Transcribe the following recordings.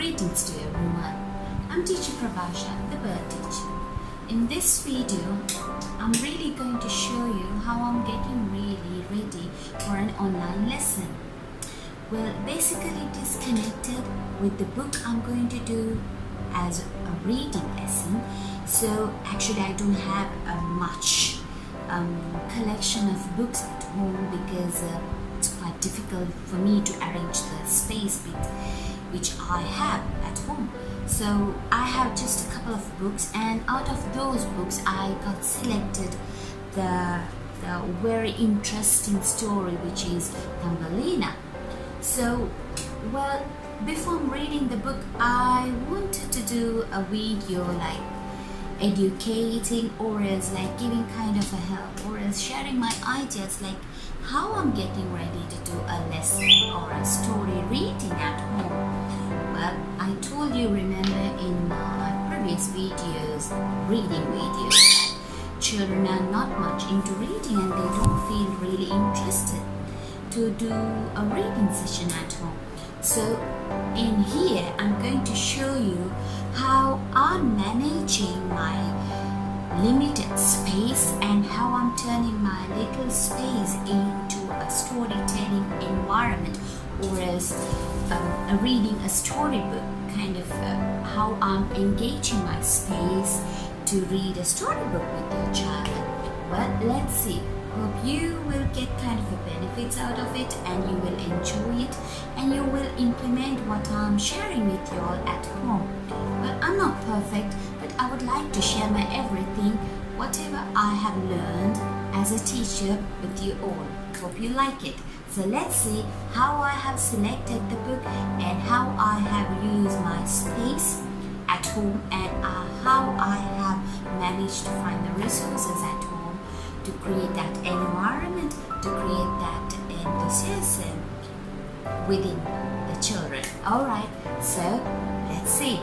Greetings to everyone. I'm teacher Prabhasha, the bird teacher. In this video, I'm really going to show you how I'm getting really ready for an online lesson. Well, basically it is connected with the book I'm going to do as a reading lesson. So actually I don't have a much collection of books at home because it's quite difficult for me to arrange the space which I have at home. So I have just a couple of books, and out of those books I got selected the very interesting story, which is Thumbelina. So, well, before I'm reading the book, I wanted to do a video like educating, or else like giving kind of a help, or else sharing my ideas like how I'm getting ready to do a lesson or a story reading at home. Well, I told you, remember in my previous videos, reading videos, that children are not much into reading and they don't feel really interested to do a reading session at home. So in here I'm going to show you how I'm managing my limited space and how I'm turning my little space into a storytelling environment, or as reading a storybook, kind of how I'm engaging my space to read a storybook with your child. Well, let's see. Hope you will get kind of a benefits out of it, and you will enjoy it, and you will implement what I'm sharing with you all at home. Well, I'm not perfect, but I would like to share my everything, whatever I have learned as a teacher with you all. Hope you like it. So let's see how I have selected the book and how I have used my space at home, and how I have managed to find the resources at home to create that environment, to create that enthusiasm within the children. Alright, so let's see.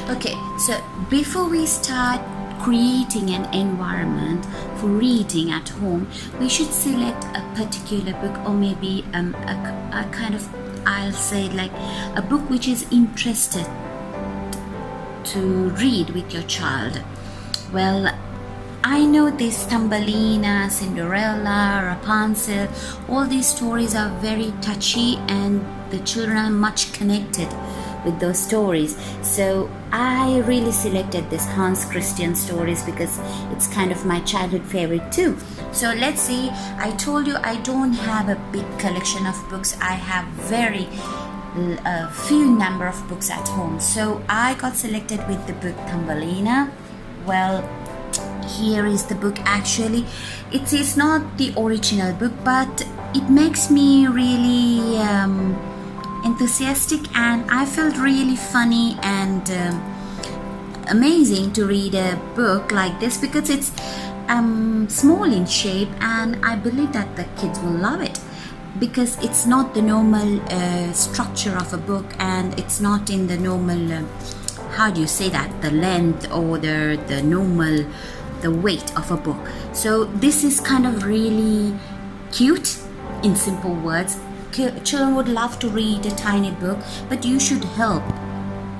Okay, so before we start creating an environment for reading at home, we should select a particular book, or maybe a kind of, I'll say like a book which is interested to read with your child. Well, I know this Thumbelina, Cinderella, Rapunzel, all these stories are very touchy and the children are much connected with those stories. So I really selected this Hans Christian stories because it's kind of my childhood favorite too. So let's see. I told you I don't have a big collection of books. I have very few number of books at home. So I got selected with the book Thumbelina. Well, here is the book. Actually, it is not the original book, but it makes me really enthusiastic, and I felt really funny and amazing to read a book like this because it's small in shape, and I believe that the kids will love it because it's not the normal structure of a book, and it's not in the normal how do you say that, the length or the normal the weight of a book. So this is kind of really cute. In simple words, children would love to read a tiny book, but you should help,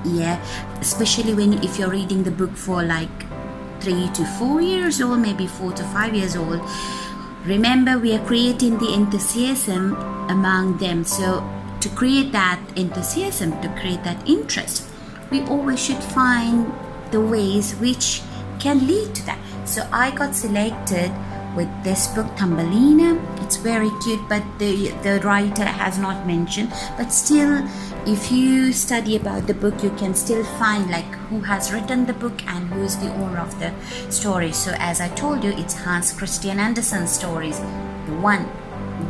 yeah, especially if you're reading the book for like 3 to 4 years old, maybe 4 to 5 years old. Remember, we are creating the enthusiasm among them. So to create that enthusiasm, to create that interest, we always should find the ways which can lead to that. So I got selected with this book Thumbelina. It's very cute, but the writer has not mentioned, but still if you study about the book, you can still find like who has written the book and who is the owner of the story. So as I told you, it's Hans Christian Andersen's stories, the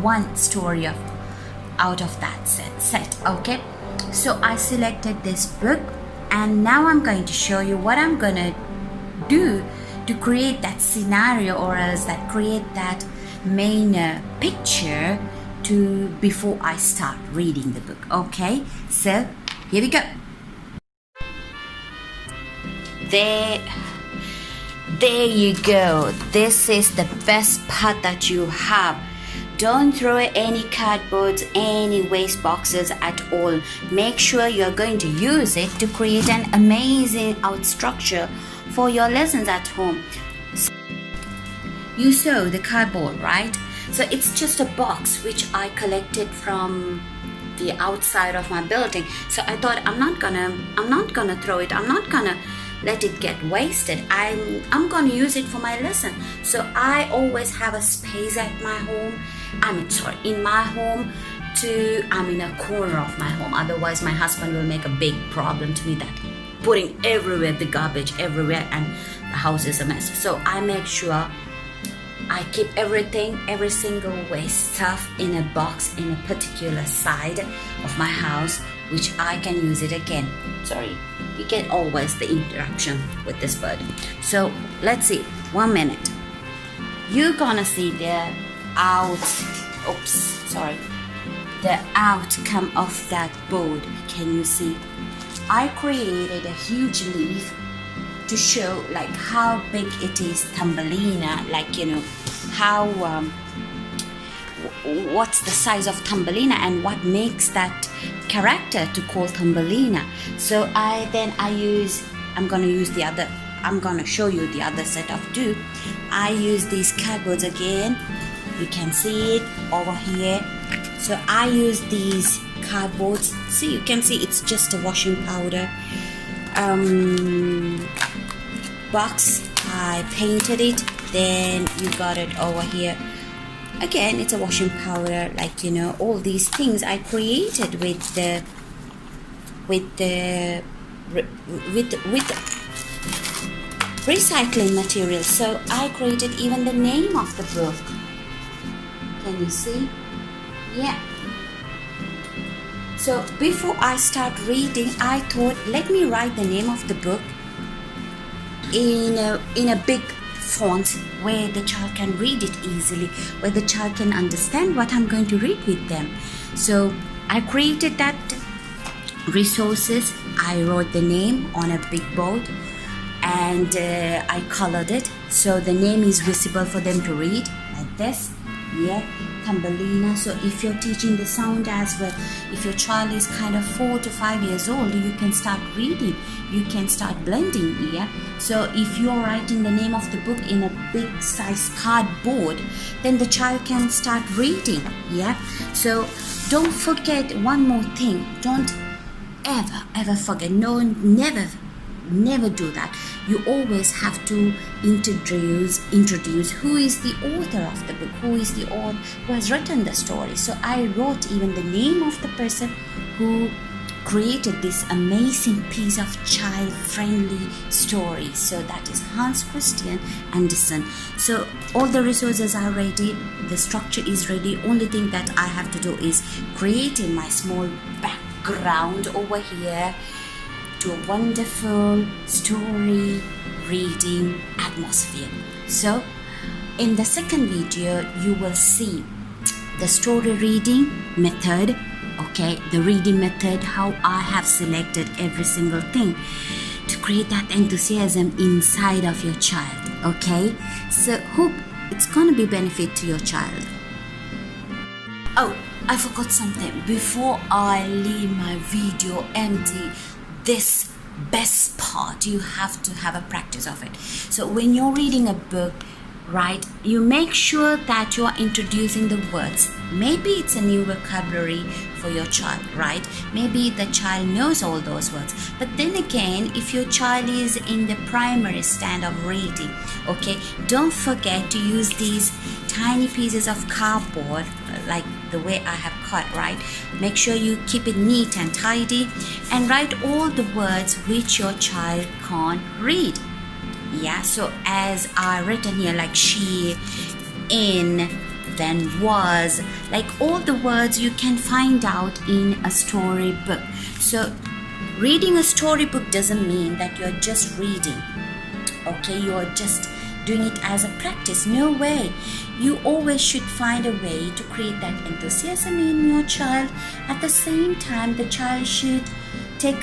one story out of that set. Okay, so I selected this book, and now I'm going to show you what I'm gonna do to create that scenario, or else that create that main picture before I start reading the book. Okay, so here we go. There you go. This is the best part that you have. Don't throw any cardboards, any waste boxes at all. Make sure you're going to use it to create an amazing out structure for your lessons at home. You saw the cardboard, right? So it's just a box which I collected from the outside of my building. So I thought I'm not gonna throw it. I'm not gonna let it get wasted. I'm gonna use it for my lesson. So I always have a space at my home. In my home I'm in a corner of my home. Otherwise my husband will make a big problem to me that putting everywhere the garbage everywhere and the house is a mess. So I make sure I keep everything, every single waste stuff in a box in a particular side of my house, which I can use it again. Sorry, you get always the interaction with this bird. So let's see, 1 minute. You're gonna see the the outcome of that board. Can you see? I created a huge leaf to show like how big it is, Thumbelina, like how what's the size of Thumbelina and what makes that character to call Thumbelina. So I'm gonna show you the other set of two. I use these cardboards again. You can see it over here. So I use these cardboards. See, you can see it's just a washing powder box. I painted it. Then you got it over here. Again, it's a washing powder. Like all these things I created with recycling material. So I created even the name of the book. Can you see? Yeah. So before I start reading, I thought, let me write the name of the book in a big font where the child can read it easily, where the child can understand what I'm going to read with them. So I created that resources. I wrote the name on a big board and I colored it so the name is visible for them to read like this. Yeah, Thumbelina. So if you're teaching the sound as well, if your child is kind of 4 to 5 years old, you can start reading, you can start blending. Yeah, so if you're writing the name of the book in a big size cardboard, then the child can start reading. Yeah, so don't forget one more thing. Don't ever forget. No, never do that. You always have to introduce who is the author of the book, who is the author who has written the story. So I wrote even the name of the person who created this amazing piece of child-friendly story. So that is Hans Christian Andersen. So all the resources are ready, the structure is ready. Only thing that I have to do is creating my small background over here to a wonderful story reading atmosphere. So in the second video you will see the story reading method, okay, the reading method, how I have selected every single thing to create that enthusiasm inside of your child. Okay, so hope it's gonna be benefit to your child. Oh, I forgot something. Before I leave my video empty, this best part, you have to have a practice of it. So when you're reading a book, right, you make sure that you are introducing the words. Maybe it's a new vocabulary for your child, right? Maybe the child knows all those words. But then again, if your child is in the primary stand of reading, okay, don't forget to use these tiny pieces of cardboard like the way I have cut, right? Make sure you keep it neat and tidy and write all the words which your child can't read. Yeah, so as I written here, like she, in, then was, like all the words you can find out in a storybook. So reading a storybook doesn't mean that you're just reading, okay, you're just doing it as a practice. No way. You always should find a way to create that enthusiasm in your child. At the same time, the child should take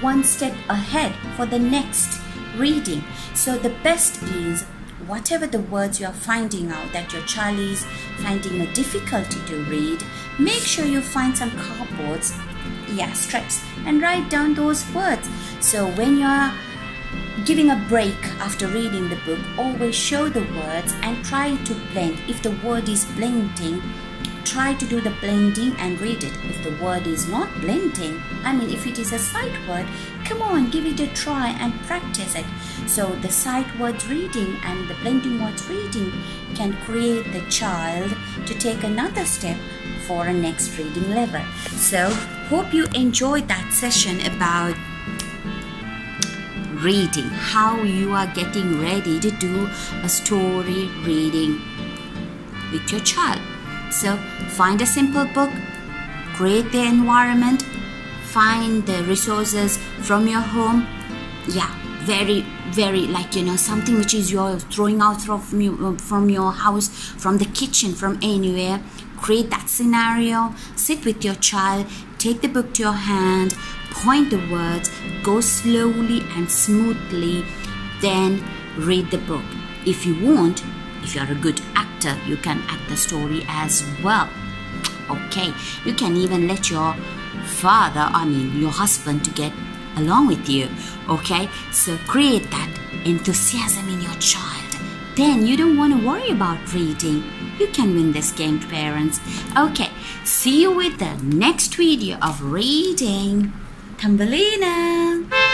one step ahead for the next reading. So the best is whatever the words you are finding out that your child is finding a difficulty to read, make sure you find some cardboards, strips, and write down those words. So when you are giving a break after reading the book, always show the words and try to blend. If the word is blending, try to do the blending and read it. If the word is not blending, if it is a sight word, come on, give it a try and practice it. So the sight words reading and the blending words reading can create the child to take another step for a next reading level. So hope you enjoyed that session about reading, how you are getting ready to do a story reading with your child. So find a simple book, create the environment, find the resources from your home. Very something which is you're throwing out from your house, from the kitchen, from anywhere. Create that scenario, sit with your child, take the book to your hand, point the words, go slowly and smoothly, then read the book. If you want, if you're a good actor, you can act the story as well. Okay, you can even let your your husband to get along with you. Okay, so create that enthusiasm in your child. Then you don't want to worry about reading. You can win this game, parents. Okay, see you with the next video of reading. Thumbelina.